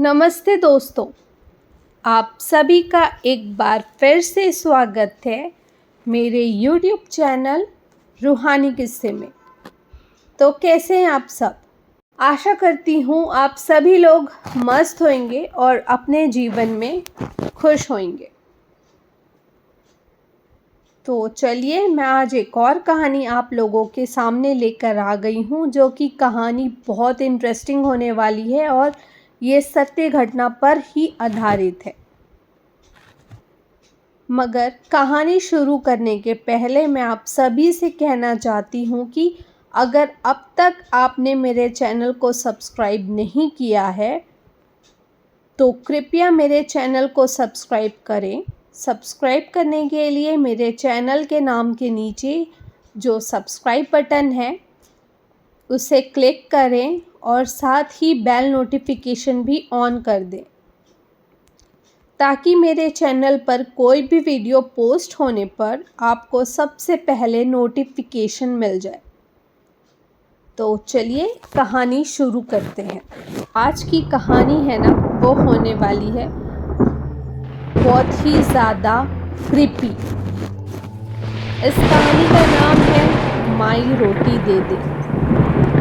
नमस्ते दोस्तों, आप सभी का एक बार फिर से स्वागत है मेरे YouTube चैनल रूहानी किस्से में। तो कैसे हैं आप सब? आशा करती हूँ आप सभी लोग मस्त होंगे और अपने जीवन में खुश होंगे। तो चलिए मैं आज एक और कहानी आप लोगों के सामने लेकर आ गई हूँ, जो कि कहानी बहुत इंटरेस्टिंग होने वाली है और ये सत्य घटना पर ही आधारित है। मगर कहानी शुरू करने के पहले मैं आप सभी से कहना चाहती हूँ कि अगर अब तक आपने मेरे चैनल को सब्सक्राइब नहीं किया है तो कृपया मेरे चैनल को सब्सक्राइब करें। सब्सक्राइब करने के लिए मेरे चैनल के नाम के नीचे जो सब्सक्राइब बटन है उसे क्लिक करें और साथ ही बेल नोटिफिकेशन भी ऑन कर दें, ताकि मेरे चैनल पर कोई भी वीडियो पोस्ट होने पर आपको सबसे पहले नोटिफिकेशन मिल जाए। तो चलिए कहानी शुरू करते हैं। आज की कहानी है ना, वो होने वाली है बहुत ही ज़्यादा क्रीपी। इस कहानी का नाम है माई रोटी दे दे,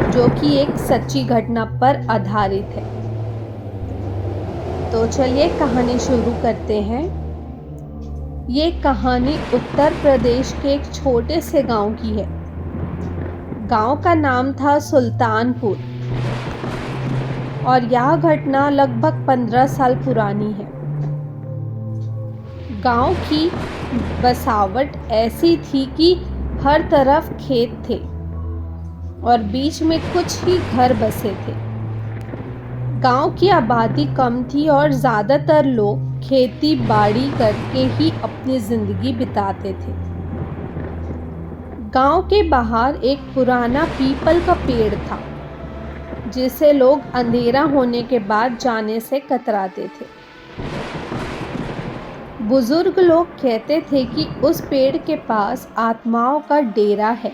जो कि एक सच्ची घटना पर आधारित है। तो चलिए कहानी शुरू करते हैं। ये कहानी उत्तर प्रदेश के एक छोटे से गांव की है। गांव का नाम था सुल्तानपुर और यह घटना लगभग 15 साल पुरानी है। गांव की बसावट ऐसी थी कि हर तरफ खेत थे और बीच में कुछ ही घर बसे थे। गांव की आबादी कम थी और ज़्यादातर लोग खेती बाड़ी करके ही अपनी ज़िंदगी बिताते थे। गांव के बाहर एक पुराना पीपल का पेड़ था, जिसे लोग अंधेरा होने के बाद जाने से कतराते थे। बुजुर्ग लोग कहते थे कि उस पेड़ के पास आत्माओं का डेरा है,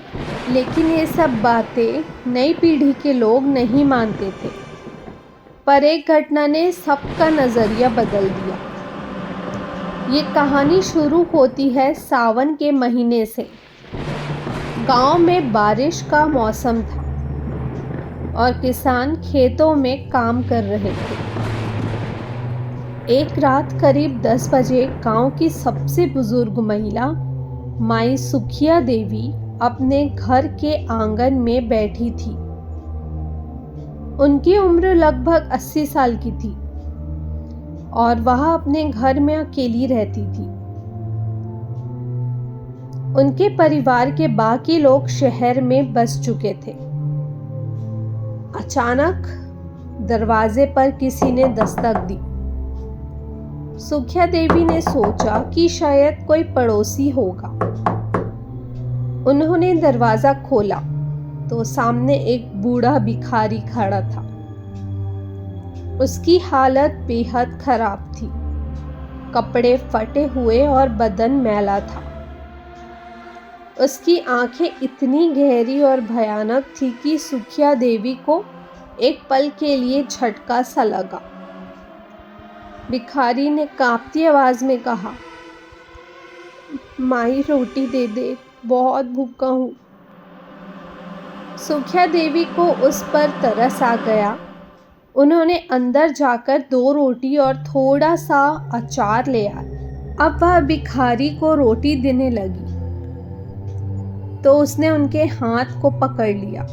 लेकिन ये सब बातें नई पीढ़ी के लोग नहीं मानते थे। पर एक घटना ने सबका नज़रिया बदल दिया। ये कहानी शुरू होती है सावन के महीने से। गांव में बारिश का मौसम था और किसान खेतों में काम कर रहे थे। एक रात करीब 10 बजे गांव की सबसे बुजुर्ग महिला माई सुखिया देवी अपने घर के आंगन में बैठी थी। उनकी उम्र लगभग 80 साल की थी और वह अपने घर में अकेली रहती थी। उनके परिवार के बाकी लोग शहर में बस चुके थे। अचानक दरवाजे पर किसी ने दस्तक दी। सुखिया देवी ने सोचा कि शायद कोई पड़ोसी होगा। उन्होंने दरवाजा खोला तो सामने एक बूढ़ा भिखारी खड़ा था। उसकी हालत बेहद खराब थी। कपड़े फटे हुए और बदन मैला था। उसकी आंखें इतनी गहरी और भयानक थी कि सुखिया देवी को एक पल के लिए झटका सा लगा। भिखारी ने कांपती आवाज में कहा, माई रोटी दे दे, बहुत भूखा हूँ। सुखिया देवी को उस पर तरस आ गया। उन्होंने अंदर जाकर 2 रोटी और थोड़ा सा अचार ले आए। अब वह भिखारी को रोटी देने लगी तो उसने उनके हाथ को पकड़ लिया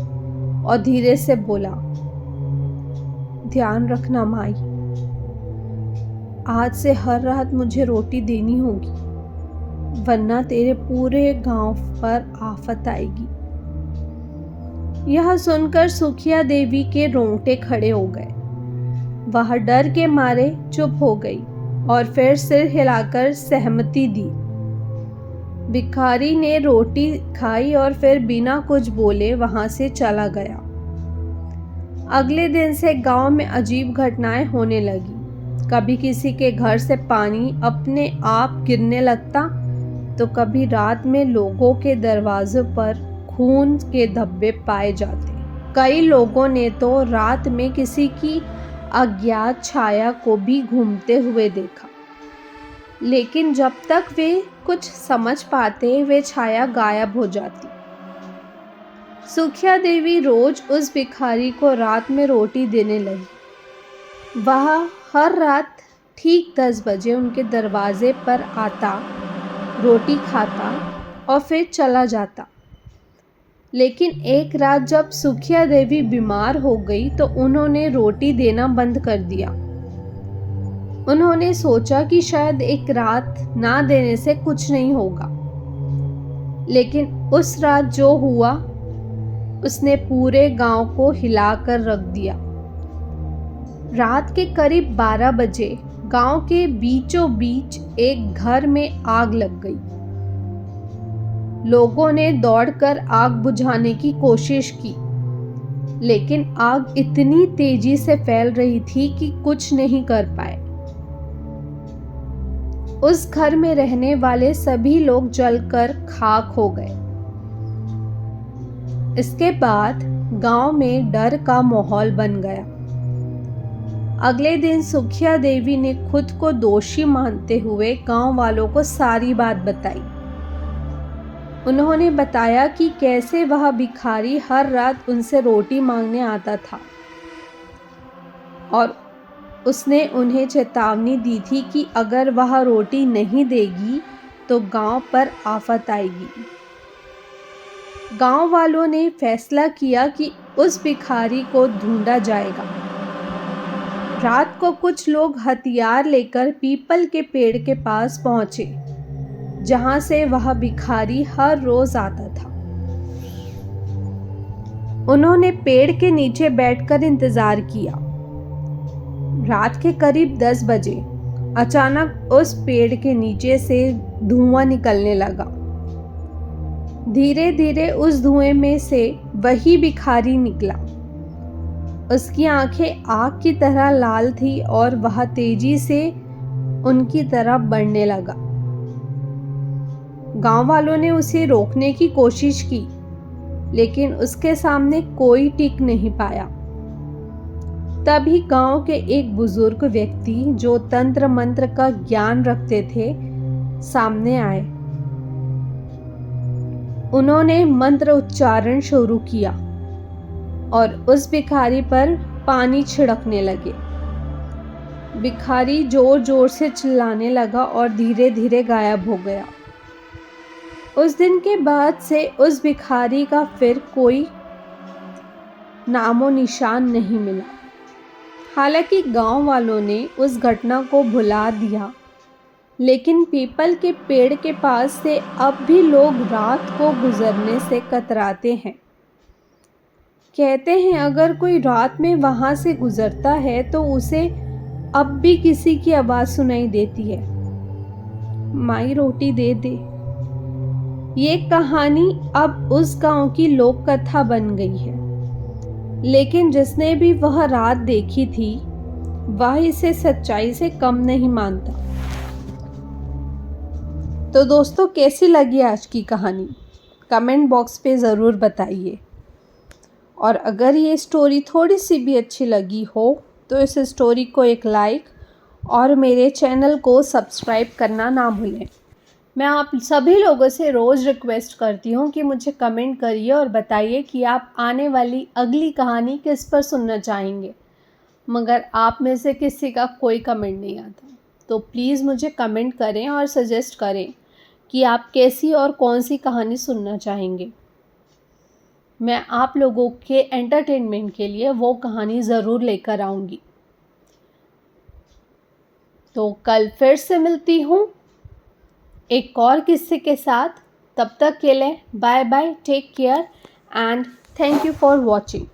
और धीरे से बोला, ध्यान रखना माई, आज से हर रात मुझे रोटी देनी होगी, वरना तेरे पूरे गांव पर आफत आएगी। यह सुनकर सुखिया देवी के रोंगटे खड़े हो गए। वह डर के मारे चुप हो गई और फिर सिर हिलाकर सहमति दी। भिखारी ने रोटी खाई और फिर बिना कुछ बोले वहां से चला गया। अगले दिन से गांव में अजीब घटनाएं होने लगी। कभी किसी के घर से पानी अपने आप गिरने लगता, तो कभी रात में लोगों के दरवाजों पर खून के धब्बे पाए जाते। कई लोगों ने तो रात में किसी की अज्ञात छाया को भी घूमते हुए देखा, लेकिन जब तक वे कुछ समझ पाते वे छाया गायब हो जाती। सुखिया देवी रोज उस भिखारी को रात में रोटी देने लगी। वह हर रात ठीक 10 बजे उनके दरवाजे पर आता, रोटी खाता और फिर चला जाता। लेकिन एक रात जब सुखिया देवी बीमार हो गई तो उन्होंने रोटी देना बंद कर दिया। उन्होंने सोचा कि शायद एक रात ना देने से कुछ नहीं होगा, लेकिन उस रात जो हुआ उसने पूरे गांव को हिलाकर रख दिया। रात के करीब 12 बजे गांव के बीचों बीच एक घर में आग लग गई। लोगों ने दौड़कर आग बुझाने की कोशिश की, लेकिन आग इतनी तेजी से फैल रही थी कि कुछ नहीं कर पाए। उस घर में रहने वाले सभी लोग जलकर खाक हो गए। इसके बाद गांव में डर का माहौल बन गया। अगले दिन सुखिया देवी ने खुद को दोषी मानते हुए गांव वालों को सारी बात बताई। उन्होंने बताया कि कैसे वह भिखारी हर रात उनसे रोटी मांगने आता था और उसने उन्हें चेतावनी दी थी कि अगर वह रोटी नहीं देगी तो गांव पर आफत आएगी। गांव वालों ने फैसला किया कि उस भिखारी को ढूंढा जाएगा। रात को कुछ लोग हथियार लेकर पीपल के पेड़ के पास पहुंचे, जहां से वह भिखारी हर रोज आता था। उन्होंने पेड़ के नीचे बैठकर इंतजार किया। रात के करीब 10 बजे अचानक उस पेड़ के नीचे से धुआं निकलने लगा। धीरे धीरे उस धुएं में से वही भिखारी निकला। उसकी आंखें आग की तरह लाल थी और वह तेजी से उनकी तरफ बढ़ने लगा। गांव वालों ने उसे रोकने की कोशिश की, लेकिन उसके सामने कोई टिक नहीं पाया। तभी गांव के एक बुजुर्ग व्यक्ति जो तंत्र मंत्र का ज्ञान रखते थे सामने आए। उन्होंने मंत्र उच्चारण शुरू किया और उस भिखारी पर पानी छिड़कने लगे। भिखारी जोर जोर से चिल्लाने लगा और धीरे धीरे गायब हो गया। उस दिन के बाद से उस भिखारी का फिर कोई नामो निशान नहीं मिला। हालांकि गांव वालों ने उस घटना को भुला दिया, लेकिन पीपल के पेड़ के पास से अब भी लोग रात को गुजरने से कतराते हैं। कहते हैं अगर कोई रात में वहां से गुजरता है तो उसे अब भी किसी की आवाज़ सुनाई देती है, माई रोटी दे दे। ये कहानी अब उस गांव की लोक कथा बन गई है, लेकिन जिसने भी वह रात देखी थी वह इसे सच्चाई से कम नहीं मानता। तो दोस्तों, कैसी लगी आज की कहानी कमेंट बॉक्स पे ज़रूर बताइए। और अगर ये स्टोरी थोड़ी सी भी अच्छी लगी हो तो इस स्टोरी को एक लाइक और मेरे चैनल को सब्सक्राइब करना ना भूलें। मैं आप सभी लोगों से रोज़ रिक्वेस्ट करती हूँ कि मुझे कमेंट करिए और बताइए कि आप आने वाली अगली कहानी किस पर सुनना चाहेंगे, मगर आप में से किसी का कोई कमेंट नहीं आता। तो प्लीज़ मुझे कमेंट करें और सजेस्ट करें कि आप कैसी और कौन सी कहानी सुनना चाहेंगे। मैं आप लोगों के एंटरटेनमेंट के लिए वो कहानी ज़रूर लेकर आऊँगी। तो कल फिर से मिलती हूँ एक और किस्से के साथ। तब तक के लिए bye bye, take care and thank you for watching.